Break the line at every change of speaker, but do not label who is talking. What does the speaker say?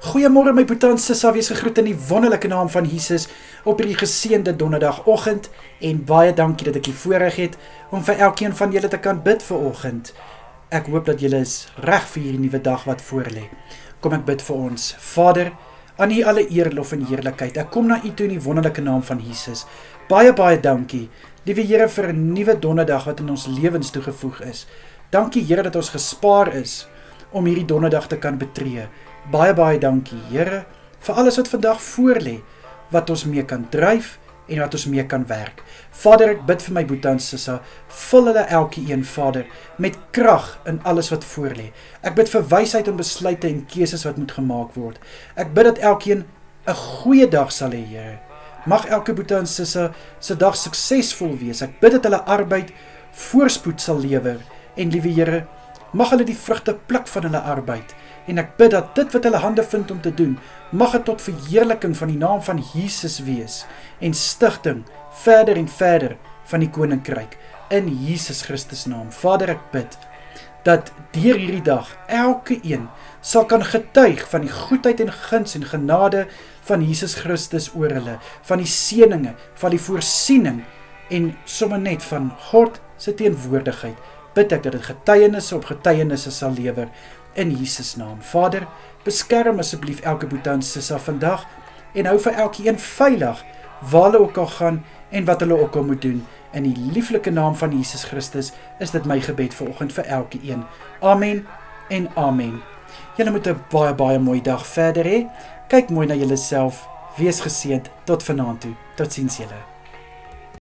Goeiemôre my boetie en sissa, wees gegroet in die wonderlike naam van Jesus op hierdie geseënde donderdagoggend en baie dankie dat ek die voorreg het om vir elkeen van julle te kan bid vanoggend. Ek hoop dat julle is reg vir hierdie nuwe dag wat voorlê. Kom ek bid vir ons. Vader, aan U alle eer, lof en heerlikheid. Ek kom na U toe in die wonderlike naam van Jesus. Baie dankie, liewe Here, vir 'n nuwe donderdag wat in ons lewens toegevoeg is. Dankie Here dat ons gespaar is om hierdie donderdag te kan betree. Baie dankie Here vir alles wat vandag voorlê, wat ons mee kan dryf en wat ons mee kan werk. Vader, ek bid vir my boetie en sissa, vul hulle elkeen, Vader, met krag in alles wat voorlê. Ek bid vir wysheid en besluite en keuses wat moet gemaak word. Ek bid dat elkeen 'n goeie dag sal hê, Here. Mag elke boetie en sissa se dag suksesvol wees. Ek bid dat hulle arbeid voorspoed sal lewer en liewe Here, mag hulle die vrugte pluk van hulle arbeid. En ek bid dat dit wat hulle hande vind om te doen, mag het tot verheerliking van die naam van Jesus wees en stigting verder en verder van die koninkryk in Jesus Christus naam. Vader, ek bid dat deur hierdie dag elke een sal kan getuig van die goedheid en guns en genade van Jesus Christus oor hulle, van die seëninge, van die voorsiening en sommer net van God se teenwoordigheid. Bid ek dat dit getuienisse op getuienisse sal lewer in Jesus naam. Vader, beskerm asseblief elke boetie en sissa vandag en hou vir elkeen veilig waar hulle ook al gaan en wat hulle ook al moet doen. In die lieflike naam van Jesus Christus is dit my gebed vanoggend vir elkeen. Amen en amen. Julle moet 'n baie mooi dag verder hê. Kyk mooi na julleself. Wees geseënd tot vanaand toe. Totsiens julle.